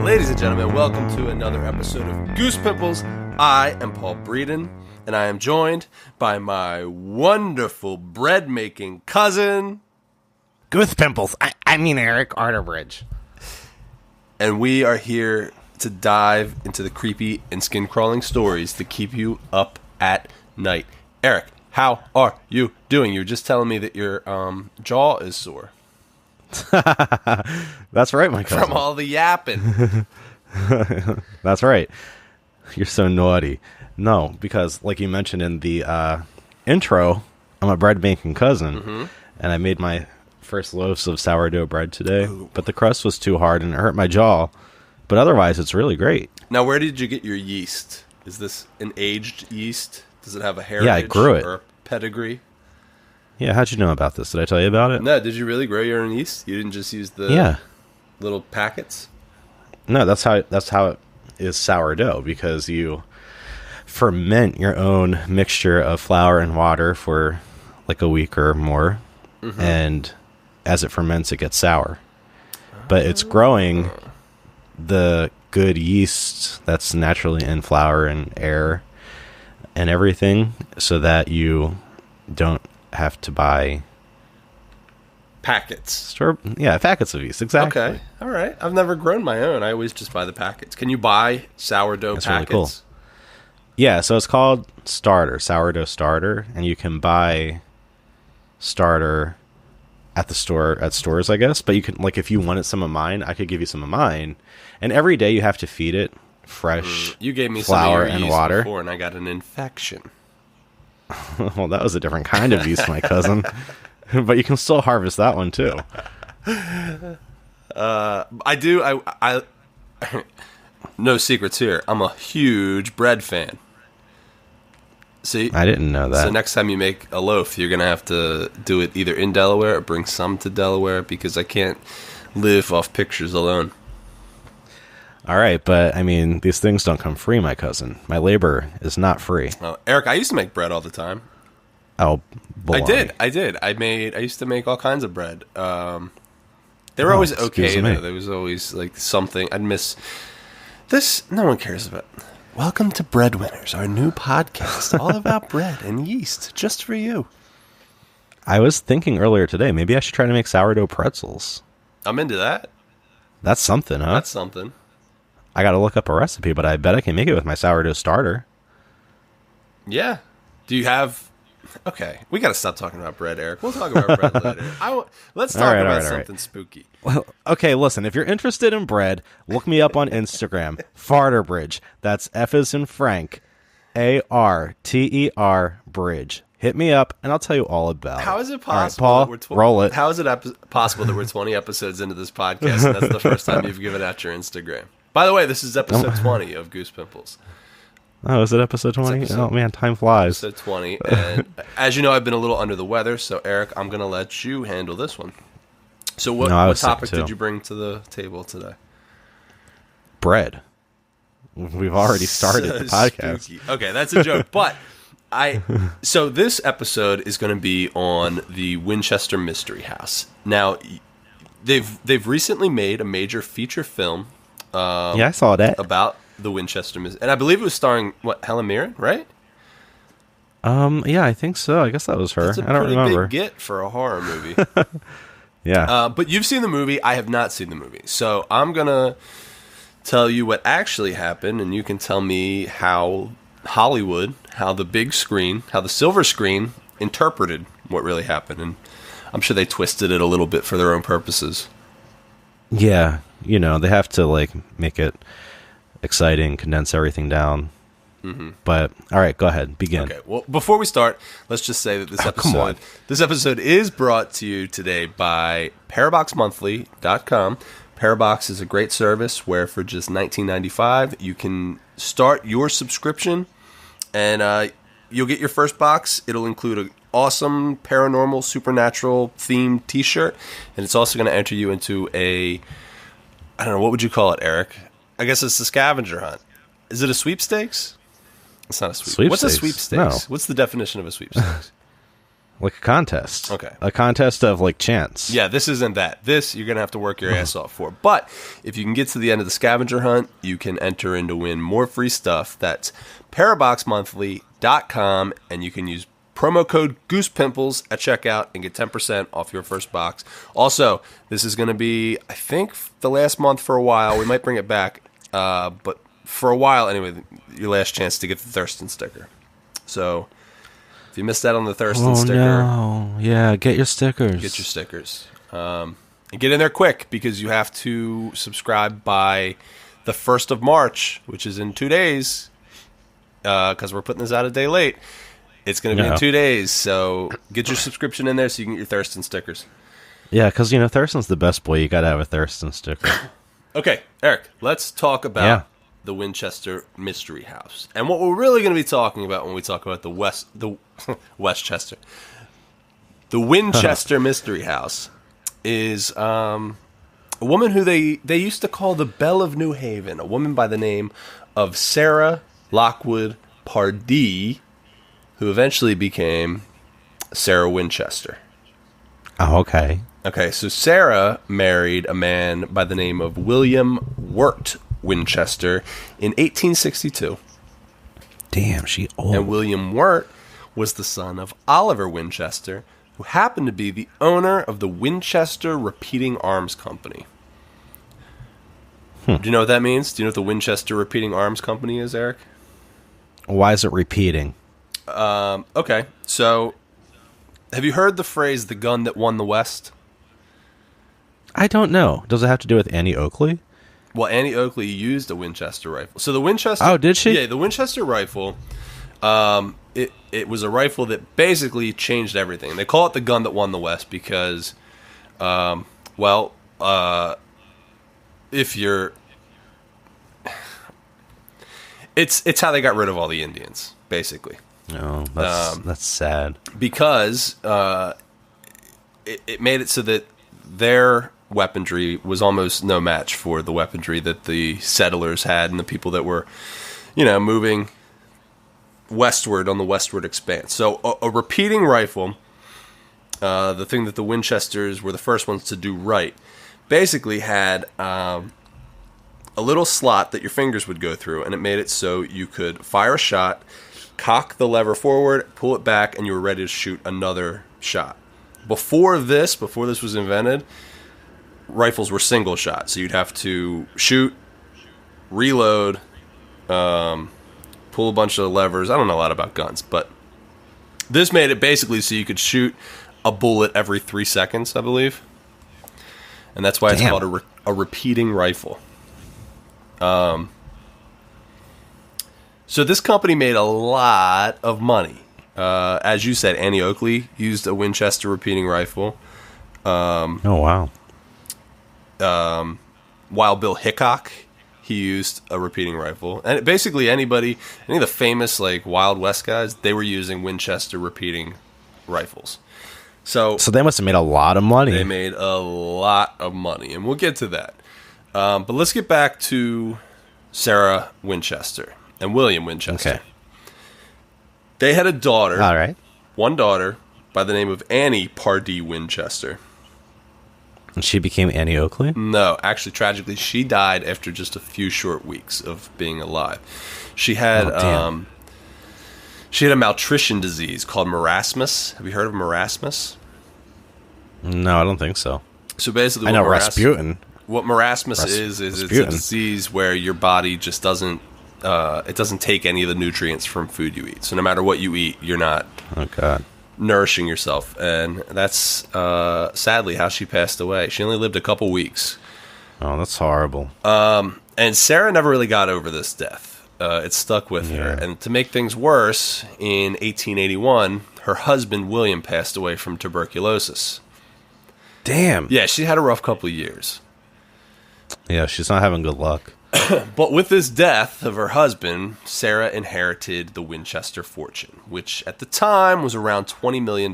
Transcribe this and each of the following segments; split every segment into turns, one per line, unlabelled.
Ladies and gentlemen, welcome to another episode of Goose Pimples. I am Paul Breeden, and I am joined by my wonderful bread-making cousin,
Goose Pimples. I mean Eric Arterbridge.
And we are here to dive into the creepy and skin-crawling stories that keep you up at night. Eric, how are you doing? You were just telling me that your jaw is sore.
That's right, my cousin.
From all the yapping.
That's right. You're so naughty. No, because like you mentioned in the intro, I'm a bread-making cousin, and I made my first loaves of sourdough bread today, but the crust was too hard and it hurt my jaw. But otherwise, it's really great.
Now, where did you get your yeast? Is this an aged yeast? Does it have a heritage?
Yeah, I grew it.
Or a pedigree?
Yeah, how'd you know about this? Did I tell you about it?
No, did you really grow your own yeast? You didn't just use the little packets?
No, that's how it is sourdough, because you ferment your own mixture of flour and water for like a week or more, and as it ferments, it gets sour. But it's growing the good yeast that's naturally in flour and air and everything, so that you don't have to buy
packets.
Packets of yeast, exactly.
Okay, all right. I've never grown my own. I always just buy the packets. Can you buy sourdough
That's
packets?
really cool. Yeah, so it's called sourdough starter, and you can buy starter at stores, I guess. But you can, like, if you wanted some of mine, I could give you some of mine. And every day you have to feed it fresh
You gave me
flour
some of your
and
yeast
water
before, and I got an infection.
Well, that was a different kind of yeast, my cousin. But you can still harvest that one too.
I do. I no secrets here. I'm a huge bread fan. See,
I didn't know that.
So next time you make a loaf, you're going to have to do it either in Delaware or bring some to Delaware, because I can't live off pictures alone.
All right, but I mean, these things don't come free, my cousin. My labor is not free.
Oh, Eric, I used to make bread all the time.
Oh, baloney.
I did. I used to make all kinds of bread. They were always okay, though. There was always like something I'd miss. This no one cares about. Welcome to Breadwinners, our new podcast, all about bread and yeast, just for you.
I was thinking earlier today, maybe I should try to make sourdough pretzels.
I'm into that.
That's something, huh?
That's something.
I got to look up a recipe, but I bet I can make it with my sourdough starter.
Yeah. Do you have... Okay, we got to stop talking about bread, Eric. We'll talk about bread later. Let's talk about something spooky.
Well, okay, listen, if you're interested in bread, look me up on Instagram, Farterbridge. That's F as in Frank, ARTER Bridge. Hit me up, and I'll tell you all about it.
How is it possible?
All right, Paul, roll it.
How is it possible that we're 20 episodes into this podcast, and that's the first time you've given out your Instagram? By the way, this is episode 20 of Goose Pimples.
Oh, is it episode 20? Oh, man, time flies.
Episode 20. And as you know, I've been a little under the weather, so Eric, I'm going to let you handle this one. So what topic did you bring to the table today?
Bread. We've already started the podcast.
Spooky. Okay, that's a joke. But so this episode is going to be on the Winchester Mystery House. Now, they've recently made a major feature film.
Yeah, I saw that.
About the Winchester Mystery, and I believe it was starring Helen Mirren, right?
Yeah, I think so. I guess that was her.
That's a
I don't remember.
Big get for a horror movie.
Yeah.
But you've seen the movie. I have not seen the movie, so I'm gonna tell you what actually happened, and you can tell me how Hollywood, how the big screen, how the silver screen interpreted what really happened, and I'm sure they twisted it a little bit for their own purposes.
Yeah, you know, they have to like make it exciting, condense everything down. But all right, go ahead, begin.
Okay. Well, before we start, let's just say that this episode is brought to you today by ParaboxMonthly.com. Parabox is a great service where for just $19.95 you can start your subscription, and you'll get your first box. It'll include an awesome paranormal, supernatural themed T-shirt, and it's also going to enter you into I don't know, what would you call it, Eric? I guess it's a scavenger hunt. Is it a sweepstakes? It's not a sweepstakes. What's a sweepstakes?
No.
What's the definition of a sweepstakes?
Like a contest.
Okay.
A contest of, like, chance.
Yeah, this isn't that. This, you're going to have to work your ass off for. But if you can get to the end of the scavenger hunt, you can enter in to win more free stuff. That's paraboxmonthly.com, and you can use promo code Pimples at checkout and get 10% off your first box. Also, this is going to be, I think, the last month for a while. We might bring it back, but for a while, anyway, your last chance to get the Thurston sticker. So... if you missed out on the Thurston sticker...
no. Yeah, get your stickers.
Get your stickers. And get in there quick, because you have to subscribe by the 1st of March, which is in 2 days, because we're putting this out a day late. It's going to be in 2 days, so get your subscription in there so you can get your Thurston stickers.
Yeah, because, Thurston's the best boy. You got to have a Thurston sticker.
Okay, Eric, let's talk about... the Winchester Mystery House. And what we're really going to be talking about when we talk about the Westchester, the Winchester Mystery House, is a woman who they used to call the Belle of New Haven, a woman by the name of Sarah Lockwood Pardee, who eventually became Sarah Winchester.
Oh, okay.
Okay, so Sarah married a man by the name of William Wirt Winchester in 1862.
Damn, she old.
And William Wirt was the son of Oliver Winchester, who happened to be the owner of the Winchester Repeating Arms Company. Do you know what that means? Do you know what the Winchester Repeating Arms Company is, Eric?
Why is it repeating?
Okay, so have you heard the phrase, the gun that won the West?
I don't know. Does it have to do with Annie Oakley?
Well, Annie Oakley used a Winchester rifle. So the Winchester...
Oh, did she?
Yeah, the Winchester rifle, it was a rifle that basically changed everything. They call it the gun that won the West because, if you're... It's how they got rid of all the Indians, basically.
No, that's sad.
Because it made it so that their weaponry was almost no match for the weaponry that the settlers had and the people that were, moving westward on the westward expanse. So a repeating rifle, the thing that the Winchesters were the first ones to do right, basically had a little slot that your fingers would go through, and it made it so you could fire a shot, cock the lever forward, pull it back, and you were ready to shoot another shot. Before this was invented, rifles were single shot, so you'd have to shoot, reload, pull a bunch of levers. I don't know a lot about guns, but this made it basically so you could shoot a bullet every 3 seconds, I believe, and that's why it's called a repeating rifle. So this company made a lot of money. As you said, Annie Oakley used a Winchester repeating rifle.
Oh, wow.
Wild Bill Hickok, he used a repeating rifle. And basically any of the famous like Wild West guys, they were using Winchester repeating rifles. So
they must have made a lot of money.
They made a lot of money, and we'll get to that. But let's get back to Sarah Winchester and William Winchester.
Okay.
They had a daughter.
All right.
One daughter by the name of Annie Pardee Winchester.
And she became Annie Oakley?
No, actually, tragically, she died after just a few short weeks of being alive. She had a malnutrition disease called marasmus. Have you heard of marasmus?
No, I don't think so.
So basically,
I know Rasputin.
What marasmus is it's a disease where your body just doesn't take any of the nutrients from food you eat. So no matter what you eat, you're not nourishing yourself. And that's sadly how she passed away. She only lived a couple weeks.
Oh, that's horrible.
And Sarah never really got over this death. It stuck with her. And to make things worse, in 1881, her husband, William, passed away from tuberculosis.
Damn.
Yeah, she had a rough couple of years.
Yeah, she's not having good luck.
But with this death of her husband, Sarah inherited the Winchester fortune, which at the time was around $20 million.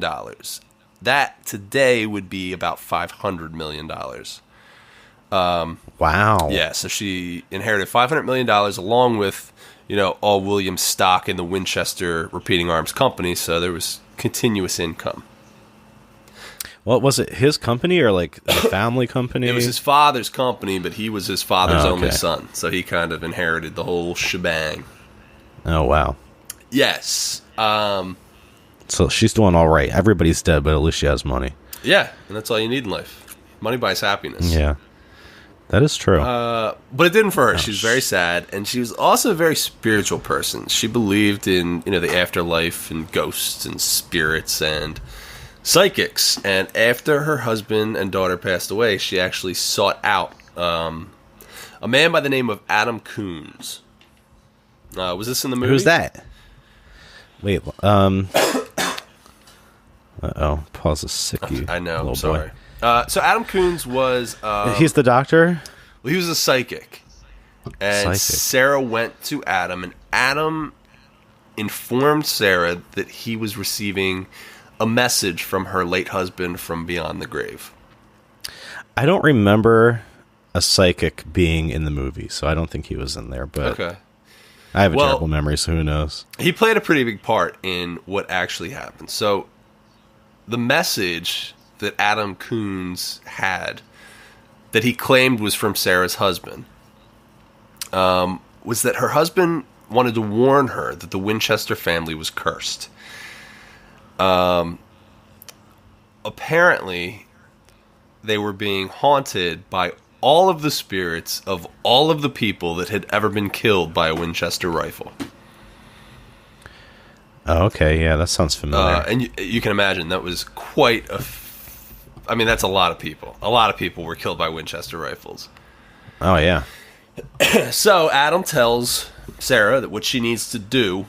That today would be about $500 million.
Wow.
Yeah, so she inherited $500 million along with, all William's stock in the Winchester Repeating Arms Company, so there was continuous income.
What was it? His company or like a family company?
It was his father's company, but he was his father's only
okay.
son, so he kind of inherited the whole shebang.
Oh, wow.
Yes.
So she's doing all right. Everybody's dead, but at least she has money.
Yeah, and that's all you need in life. Money buys happiness.
Yeah. That is true.
But it didn't for her. She was very sad, and she was also a very spiritual person. She believed in, the afterlife and ghosts and spirits and psychics. And after her husband and daughter passed away, she actually sought out a man by the name of Adam Coons. Was this in the movie?
Who's that? Wait, uh-oh, pause is sicky.
I know, I'm sorry. So Adam Coons was...
he's the doctor?
Well, he was a psychic. And Sarah went to Adam, and Adam informed Sarah that he was receiving a message from her late husband from beyond the grave.
I don't remember a psychic being in the movie, so I don't think he was in there, but
okay.
I have a terrible memory, so who knows?
He played a pretty big part in what actually happened. So the message that Adam Coons had that he claimed was from Sarah's husband was that her husband wanted to warn her that the Winchester family was cursed. Apparently, they were being haunted by all of the spirits of all of the people that had ever been killed by a Winchester rifle.
Oh, okay, yeah, that sounds familiar.
And you can imagine that was quite that's a lot of people. A lot of people were killed by Winchester rifles.
Oh, yeah.
So Adam tells Sarah that what she needs to do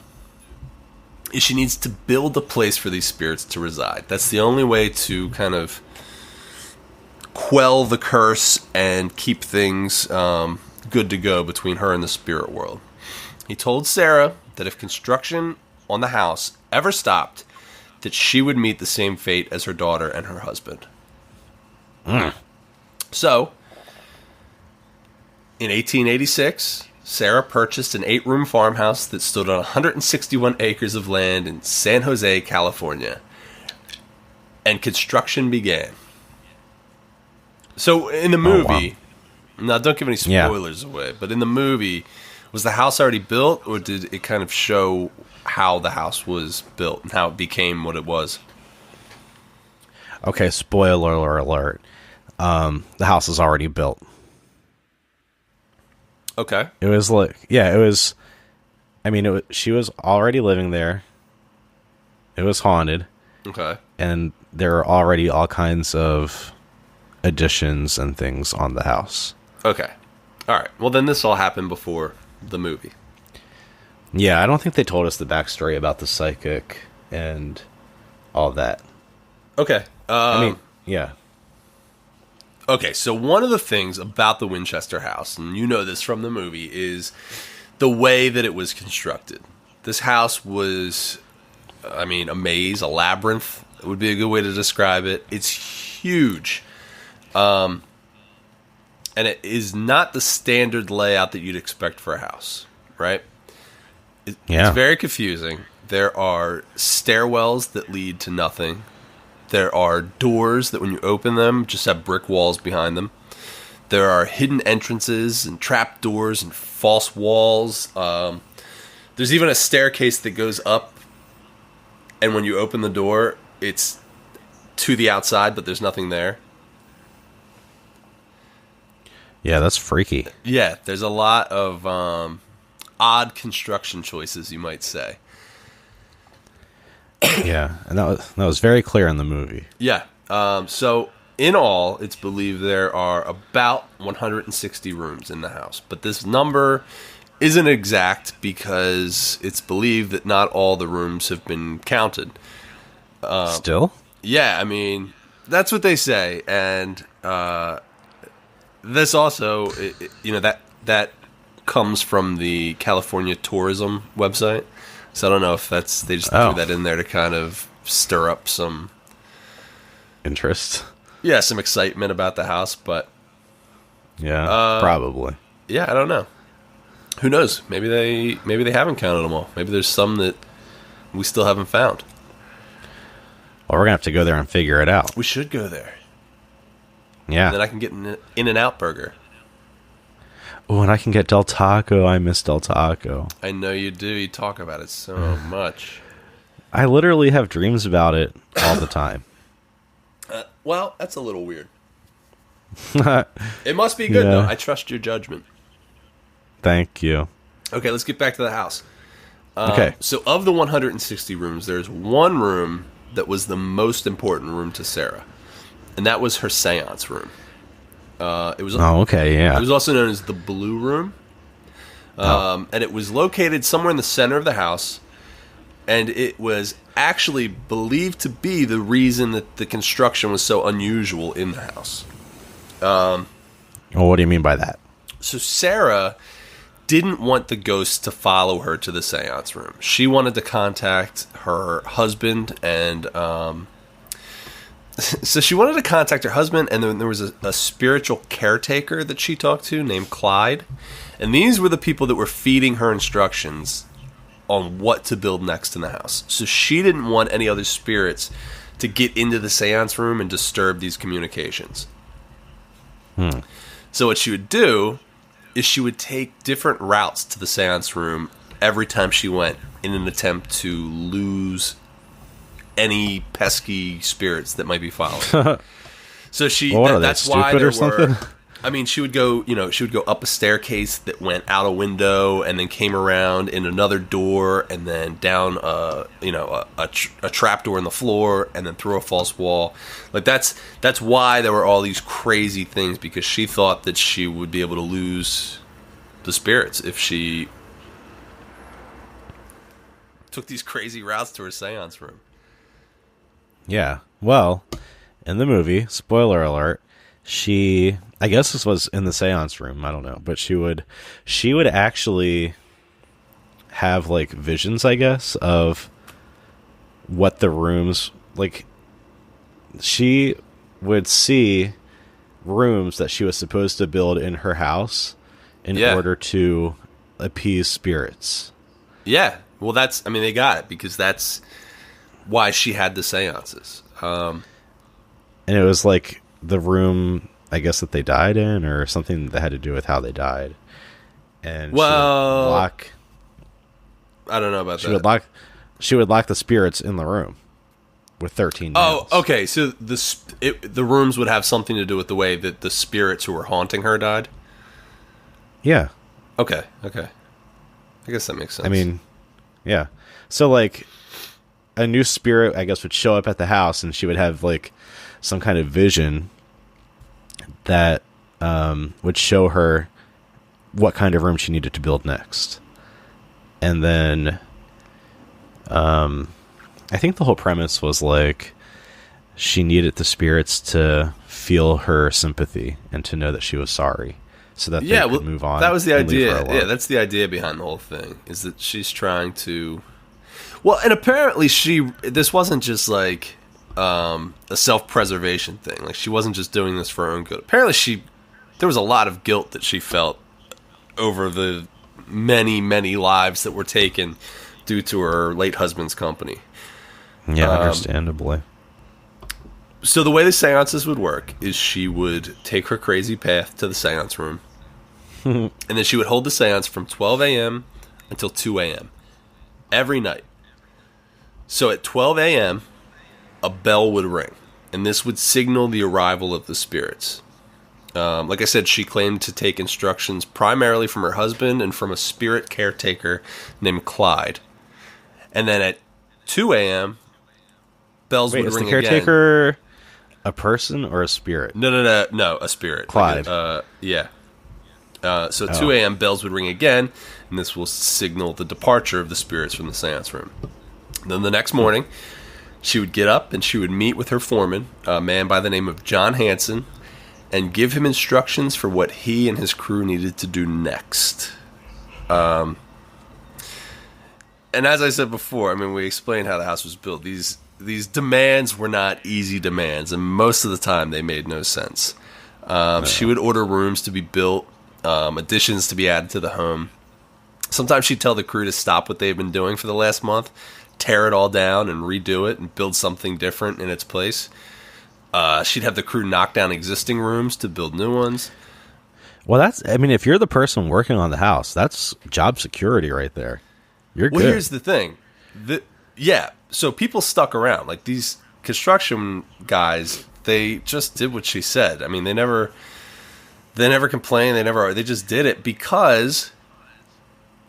is she needs to build a place for these spirits to reside. That's the only way to kind of quell the curse and keep things good to go between her and the spirit world. He told Sarah that if construction on the house ever stopped, that she would meet the same fate as her daughter and her husband. So, in 1886, Sarah purchased an 8-room farmhouse that stood on 161 acres of land in San Jose, California. And construction began. So, in the movie, now don't give any spoilers away, but in the movie, was the house already built, or did it kind of show how the house was built and how it became what it was?
Okay, spoiler alert. The house is already built.
Okay.
It was she was already living there. It was haunted.
Okay.
And there were already all kinds of additions and things on the house.
Okay. All right. Well, then this all happened before the movie.
Yeah, I don't think they told us the backstory about the psychic and all that.
Okay.
Yeah.
Okay, so one of the things about the Winchester house, and you know this from the movie, is the way that it was constructed. This house was, a maze, a labyrinth would be a good way to describe it. It's huge. And it is not the standard layout that you'd expect for a house, right? It's very confusing. There are stairwells that lead to nothing. There are doors that when you open them just have brick walls behind them. There are hidden entrances and trap doors and false walls. There's even a staircase that goes up, and when you open the door, it's to the outside, but there's nothing there.
Yeah, that's freaky.
Yeah, there's a lot of odd construction choices, you might say.
Yeah, and that was very clear in the movie.
Yeah. So in all, it's believed there are about 160 rooms in the house, but this number isn't exact because it's believed that not all the rooms have been counted.
Still?
Yeah, that's what they say, and this also, that comes from the California tourism website. So I don't know if they just threw that in there to kind of stir up some
interest.
Yeah, some excitement about the house, but
yeah, probably.
Yeah, I don't know. Who knows? Maybe they haven't counted them all. Maybe there's some that we still haven't found.
Well, we're gonna have to go there and figure it out.
We should go there.
Yeah.
And then I can get an In-N-Out burger.
Oh, and I can get Del Taco. I miss Del Taco.
I know you do. You talk about it so much.
I literally have dreams about it all the time.
Well, that's a little weird. It must be good, though. I trust your judgment.
Thank you.
Okay, let's get back to the house.
Okay.
So of the 160 rooms, there's one room that was the most important room to Sarah, and that was her seance room. It was It was also known as the Blue Room, and it was located somewhere in the center of the house, and it was actually believed to be the reason that the construction was so unusual in the house.
Well, what do you mean by that?
So Sarah didn't want the ghost to follow her to the seance room. She wanted to contact her husband, and so she wanted to contact her husband, and then there was a spiritual caretaker that she talked to named Clyde, and these were the people that were feeding her instructions on what to build next in the house. So she didn't want any other spirits to get into the seance room and disturb these communications. So what she would do is she would take different routes to the seance room every time she went in an attempt to lose any pesky spirits that might be following. So that's why there were. I mean, she would go up a staircase that went out a window and then came around in another door and then down a trap door in the floor and then through a false wall. Like that's why there were all these crazy things, because she thought that she would be able to lose the spirits if she took these crazy routes to her seance room.
Yeah. Well, in the movie, spoiler alert, I guess this was in the seance room, I don't know, but she would actually have like visions, I guess, of what the rooms, like she would see rooms that she was supposed to build in her house in order to appease spirits. Yeah.
Well, they got it, because that's why she had the seances.
And it was like the room, I guess, that they died in, or something that had to do with how they died. And
I don't know about that.
She would lock the spirits in the room with 13 nails.
Oh, okay. So the rooms would have something to do with the way that the spirits who were haunting her died?
Yeah.
Okay. I guess that makes sense.
I mean, yeah. So, like, a new spirit, I guess, would show up at the house, and she would have, like, some kind of vision that would show her what kind of room she needed to build next. And then I think the whole premise was like she needed the spirits to feel her sympathy and to know that she was sorry, so that they could move on.
That was the idea. Yeah, that's the idea behind the whole thing, is that she's trying to... Well, and apparently this wasn't just like a self-preservation thing. Like, she wasn't just doing this for her own good. Apparently there was a lot of guilt that she felt over the many, many lives that were taken due to her late husband's company.
Yeah, understandably.
So the way the seances would work is she would take her crazy path to the seance room, and then she would hold the seance from 12 a.m. until 2 a.m. every night. So at 12 a.m., a bell would ring, and this would signal the arrival of the spirits. Like I said, she claimed to take instructions primarily from her husband and from a spirit caretaker named Clyde. And then at 2 a.m., bells would ring again.
Is the caretaker a person or a spirit?
No, a spirit.
Clyde.
Yeah. So at 2 a.m., bells would ring again, and this will signal the departure of the spirits from the seance room. Then the next morning, she would get up and she would meet with her foreman, a man by the name of John Hanson, and give him instructions for what he and his crew needed to do next. And as I said before, I mean, we explained how the house was built. These demands were not easy demands, and most of the time they made no sense. She would order rooms to be built, additions to be added to the home. Sometimes she'd tell the crew to stop what they've been doing for the last month tear it all down and redo it and build something different in its place. She'd have the crew knock down existing rooms to build new ones.
Well, if you're the person working on the house, that's job security right there. You're good.
Well, here's the thing. So people stuck around. Like, these construction guys, they just did what she said. I mean, they never complained. They just did it because,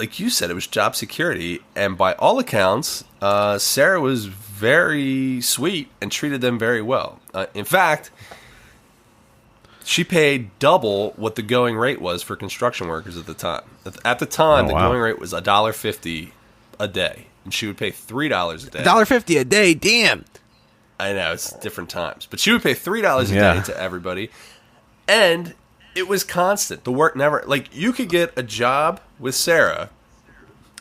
like you said, it was job security. And by all accounts, Sarah was very sweet and treated them very well. In fact, she paid double what the going rate was for construction workers at the time. At the time, the going rate was $1.50 a day, and she would pay $3 a day.
$1.50 a day, damn.
I know, it's different times, but she would pay $3 a day to everybody, and it was constant. The work never, like, you could get a job with Sarah,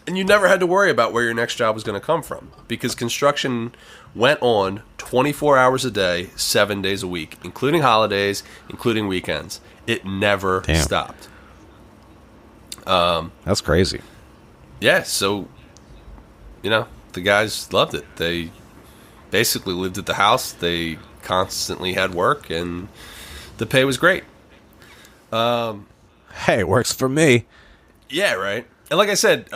and you never had to worry about where your next job was going to come from, because construction went on 24 hours a day, 7 days a week, including holidays, including weekends. It never stopped.
That's crazy.
Yeah, so, the guys loved it. They basically lived at the house. They constantly had work, and the pay was great.
Hey, it works for me.
Yeah, right. And like I said,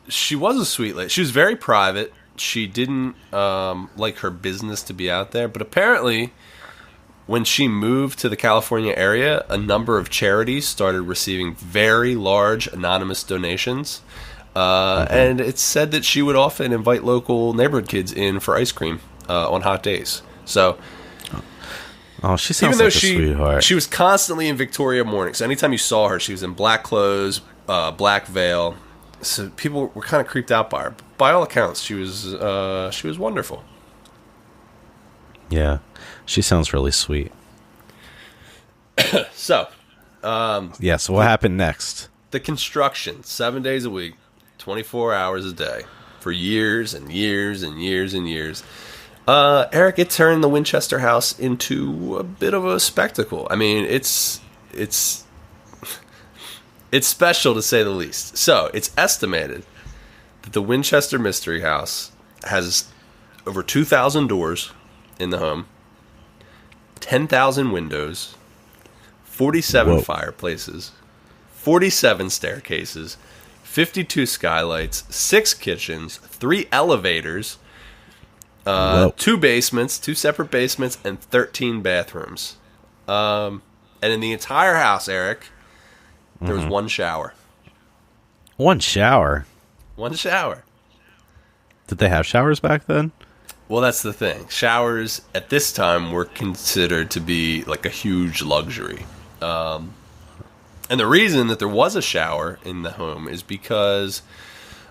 she was a sweet lady. She was very private. She didn't like her business to be out there. But apparently, when she moved to the California area, a number of charities started receiving very large anonymous donations. And it's said that she would often invite local neighborhood kids in for ice cream on hot days. So,
she sounds like a sweetheart.
She was constantly in Victoria mourning. So anytime you saw her, she was in black clothes, black veil. So people were kind of creeped out by her. But by all accounts, she was wonderful.
Yeah, she sounds really sweet.
So,
so what happened next?
The construction, 7 days a week, 24 hours a day, for years and years and years and years. Eric, it turned the Winchester house into a bit of a spectacle. I mean, it's special to say the least. So, it's estimated that the Winchester Mystery House has over 2,000 doors in the home, 10,000 windows, 47 fireplaces, 47 staircases, 52 skylights, 6 kitchens, 3 elevators, 2 basements, 2 separate basements, and 13 bathrooms. And in the entire house, Eric, there was one shower.
One shower?
One shower.
Did they have showers back then?
Well, that's the thing. Showers at this time were considered to be like a huge luxury. And the reason that there was a shower in the home is because,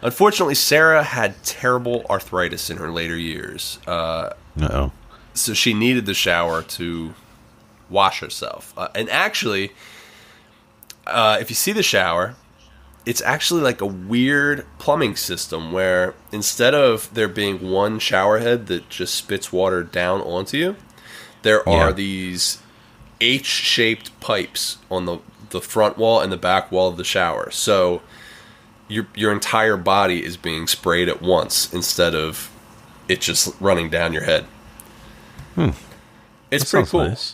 unfortunately, Sarah had terrible arthritis in her later years.
Uh-oh.
So she needed the shower to wash herself. And actually, if you see the shower, it's actually like a weird plumbing system where instead of there being one shower head that just spits water down onto you, there are these H-shaped pipes on the front wall and the back wall of the shower. So your entire body is being sprayed at once instead of it just running down your head. It's pretty cool. Nice.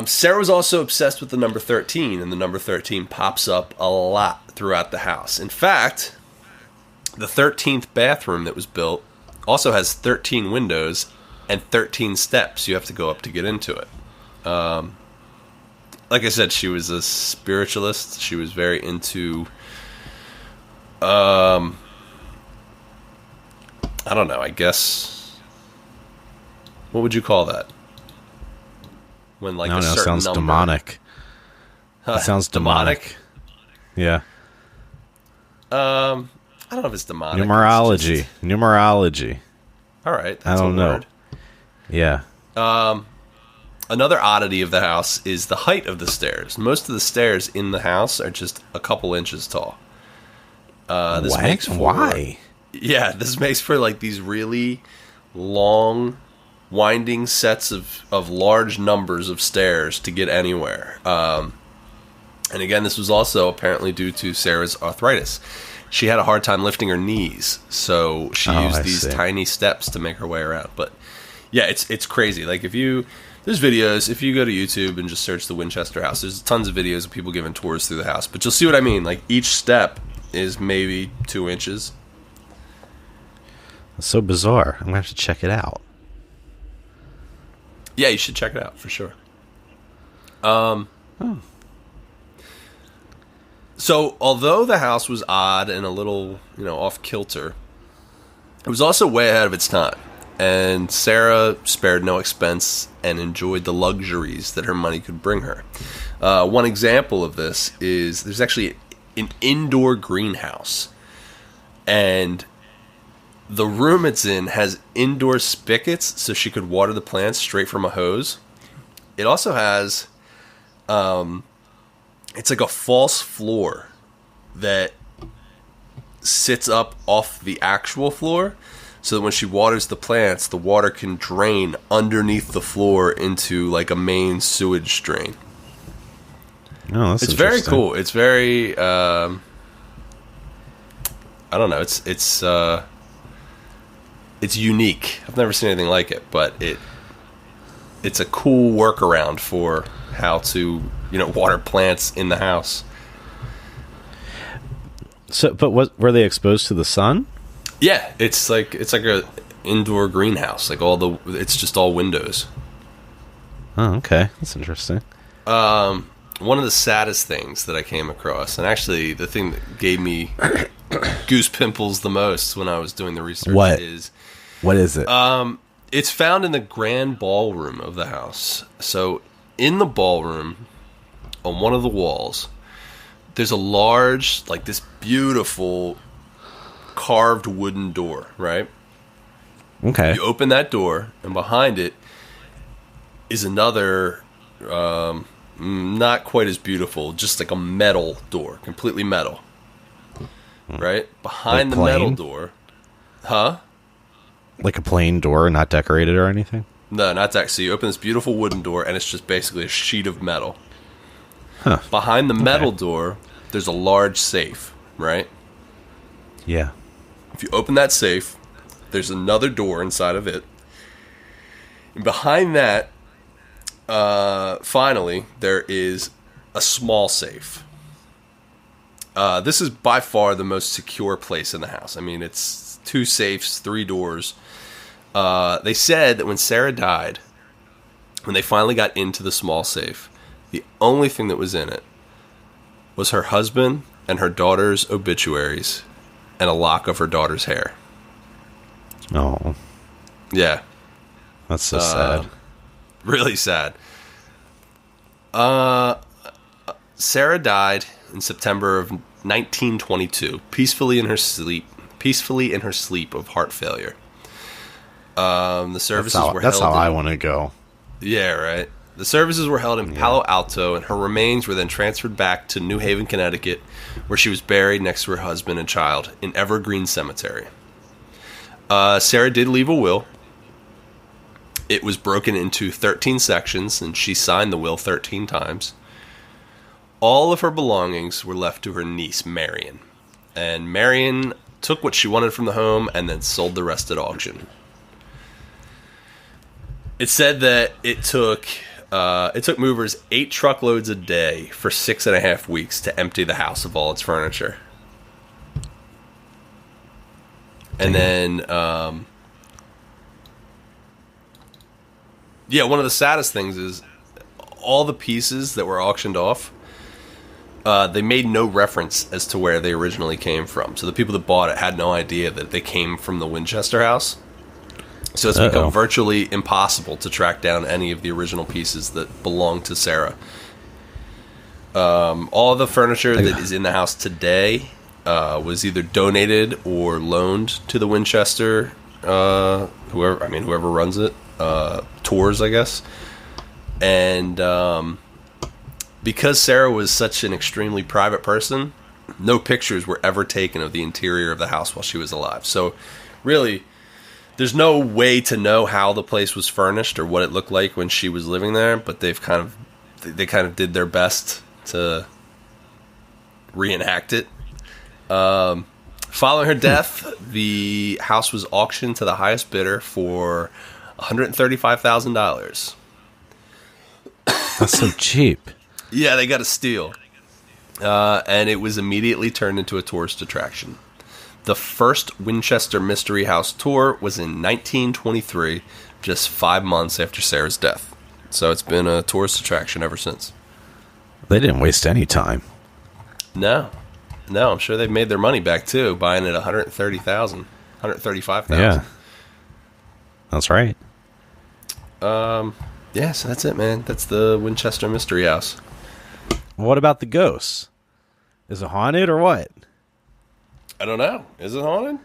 Sarah was also obsessed with the number 13, and the number 13 pops up a lot throughout the house. In fact, the 13th bathroom that was built also has 13 windows and 13 steps you have to go up to get into it. Like I said, she was a spiritualist. She was very into, I don't know, I guess, what would you call that? When like a certain
sounds
number.
Demonic. That sounds demonic. Yeah.
I don't know if it's demonic.
Numerology.
It's just...
Numerology.
All right. That's
I don't know.
Word.
Yeah.
Another oddity of the house is the height of the stairs. Most of the stairs in the house are just a couple inches tall. This makes for,
why?
Yeah, this makes for like these really long, winding sets of large numbers of stairs to get anywhere. And again, this was also apparently due to Sarah's arthritis. she had a hard time lifting her knees, so she used these
see.
tiny steps to make her way around. But yeah, it's crazy. Like there's videos, if you go to YouTube and just search the Winchester house, there's tons of videos of people giving tours through the house. But you'll see what I mean. Like each step is maybe 2 inches.
That's so bizarre. I'm gonna have to check it out.
Yeah, you should check it out for sure. So, although the house was odd and a little, off kilter, it was also way ahead of its time. And Sarah spared no expense and enjoyed the luxuries that her money could bring her. One example of this is there's actually an indoor greenhouse. And the room it's in has indoor spigots so she could water the plants straight from a hose. It also has... it's like a false floor that sits up off the actual floor so that when she waters the plants, the water can drain underneath the floor into like a main sewage drain.
Oh, that's
It's very cool. It's very, I don't know. It's unique. I've never seen anything like it, but it's a cool workaround for how to, water plants in the house.
So, but were they exposed to the sun?
Yeah, it's like a indoor greenhouse. Like it's just all windows.
Oh, okay, that's interesting.
One of the saddest things that I came across, and actually the thing that gave me goose pimples the most when I was doing the research
What
is
it?
it's found in the grand ballroom of the house. So in the ballroom, on one of the walls, there's a large, like this beautiful carved wooden door, right?
Okay.
You open that door, and behind it is another, not quite as beautiful, just like a metal door, completely metal. Right? Behind
Like
the metal
plain?
door. Huh?
Like a plain door, not decorated or anything?
No, not that. So you open this beautiful wooden door, and it's just basically a sheet of metal.
Huh.
Behind the metal door, there's a large safe, right?
Yeah.
If you open that safe, there's another door inside of it. And behind that, finally, there is a small safe. This is by far the most secure place in the house. I mean, it's 2 safes, 3 doors. They said that when Sarah died, when they finally got into the small safe, the only thing that was in it was her husband and her daughter's obituaries and a lock of her daughter's hair.
Oh,
Yeah.
that's so sad.
Really sad. Sarah died in September of 1922, peacefully in her sleep of heart failure. The services were
That's
held
how I want to go.
Yeah, right. The services were held in Palo Alto, and her remains were then transferred back to New Haven, Connecticut, where she was buried next to her husband and child in Evergreen Cemetery. Sarah did leave a will. It was broken into 13 sections, and she signed the will 13 times. All of her belongings were left to her niece, Marion. And Marion took what she wanted from the home and then sold the rest at auction. It said that it took movers 8 truckloads a day for 6.5 weeks to empty the house of all its furniture. And then, one of the saddest things is all the pieces that were auctioned off, they made no reference as to where they originally came from. So the people that bought it had no idea that they came from the Winchester house. So it's become virtually impossible to track down any of the original pieces that belonged to Sarah. All of the furniture that is in the house today was either donated or loaned to the Winchester, whoever runs it, tours, I guess. And because Sarah was such an extremely private person, no pictures were ever taken of the interior of the house while she was alive. So really, there's no way to know how the place was furnished or what it looked like when she was living there, but they kind of did their best to reenact it. Following her death, the house was auctioned to the highest bidder for $135,000.
That's so cheap.
Yeah, they got a steal. And it was immediately turned into a tourist attraction. The first Winchester Mystery House tour was in 1923, just 5 months after Sarah's death. So it's been a tourist attraction ever since.
They didn't waste any time.
No, I'm sure they've made their money back too, buying it $135,000.
Yeah, that's right.
Yeah, so that's it, man. That's the Winchester Mystery House.
What about the ghosts? Is it haunted or what?
I don't know. Is it haunted?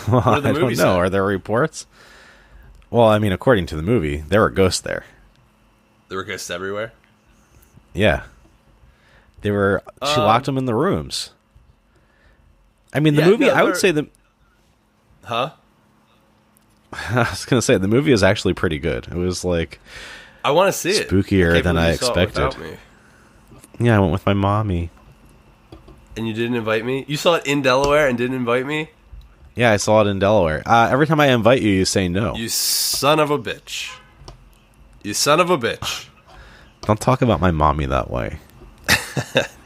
Well, I don't know.
Say?
Are there reports? Well, I mean, according to the movie, there were ghosts there.
There were ghosts everywhere?
Yeah. They were. She locked them in the rooms. I mean, the movie, I would say the...
Huh?
I was going to say, the movie is actually pretty good. It was like...
I want to see it.
Spookier than I expected. Yeah, I went with my mommy.
And you didn't invite me? You saw it in Delaware and didn't invite me?
Yeah, I saw it in Delaware. Every time I invite you, you say no.
You son of a bitch. You son of a bitch.
Don't talk about my mommy that way.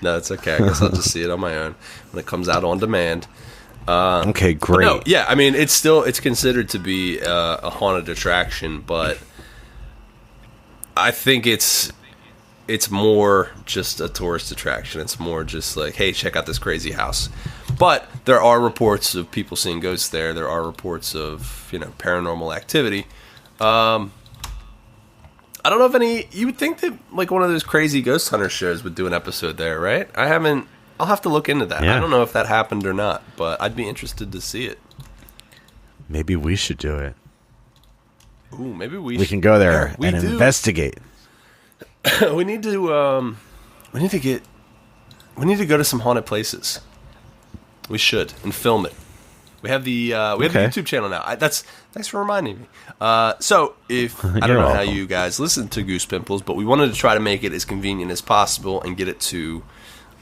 No, it's okay. I guess I'll just see it on my own when it comes out on demand.
Okay, great.
No, yeah, I mean, it's considered to be a haunted attraction, but I think it's more just a tourist attraction. It's more just like, hey, check out this crazy house. But there are reports of people seeing ghosts there. There are reports of, paranormal activity. I don't know if any... You would think that, like, one of those crazy ghost hunter shows would do an episode there, right? I'll have to look into that. Yeah. I don't know if that happened or not, but I'd be interested to see it.
Maybe we should do it.
Ooh, maybe
we can go there and investigate.
We need to go to some haunted places. We should, and film it. We have the YouTube channel now. Thanks for reminding me. So if I don't know how you guys listen to Goose Pimples, but we wanted to try to make it as convenient as possible and get it to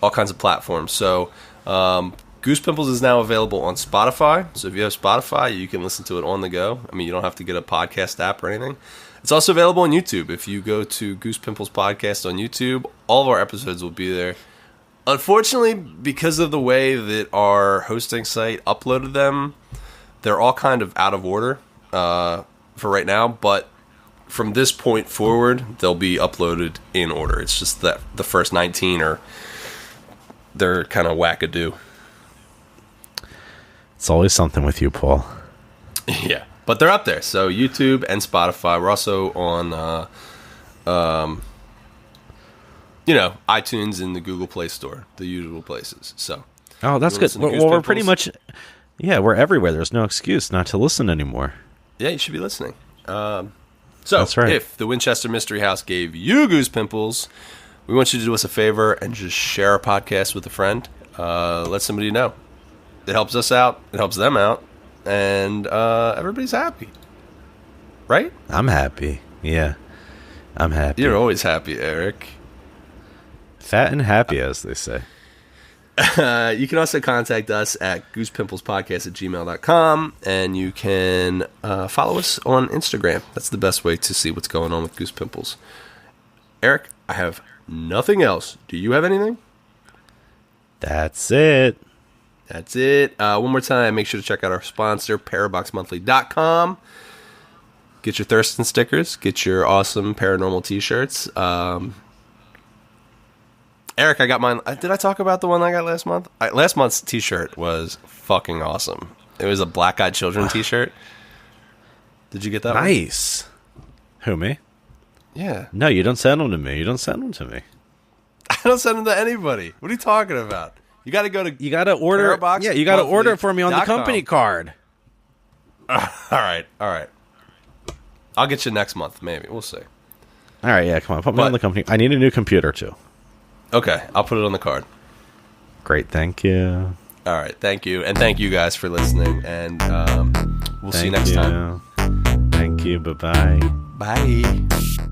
all kinds of platforms. So Goose Pimples is now available on Spotify. So if you have Spotify, you can listen to it on the go. I mean, you don't have to get a podcast app or anything. It's also available on YouTube. If you go to Goose Pimples Podcast on YouTube, all of our episodes will be there. Unfortunately, because of the way that our hosting site uploaded them, they're all kind of out of order for right now. But from this point forward, they'll be uploaded in order. It's just that the first 19 they're kind of wackadoo.
It's always something with you, Paul.
Yeah, but they're up there. So YouTube and Spotify. We're also on iTunes and the Google Play Store, the usual places. So,
that's good. Well, we're pretty much, we're everywhere. There's no excuse not to listen anymore.
Yeah, you should be listening. So,
that's right.
If the Winchester Mystery House gave you Goose Pimples, we want you to do us a favor and just share our podcast with a friend. Let somebody know. It helps us out. It helps them out. And everybody's happy. Right?
I'm happy. Yeah. I'm happy.
You're always happy, Eric.
Fat and happy, as they say.
You can also contact us at goosepimplespodcast@gmail.com, and you can follow us on Instagram. That's the best way to see what's going on with Goose Pimples. Eric, I have nothing else. Do you have anything?
That's it.
That's it. One more time, make sure to check out our sponsor, paraboxmonthly.com. Get your Thurston stickers. Get your awesome paranormal t-shirts. Eric, I got mine. Did I talk about the one I got last month? Last month's t-shirt was fucking awesome. It was a Black Eyed Children t-shirt. Did you get that one?
Nice. Who, me?
Yeah.
No, you don't send them to me. You don't send them to me.
I don't send them to anybody. What are you talking about? You got to go to...
You got to order... Yeah, you got to order it for me on the company card.
All right. I'll get you next month, maybe. We'll see.
All right, yeah, come on. Put me on the company. I need a new computer, too.
Okay, I'll put it on the card.
Great, thank you.
All right, thank you. And thank you guys for listening. And we'll see you next time.
Thank you, bye-bye.
Bye.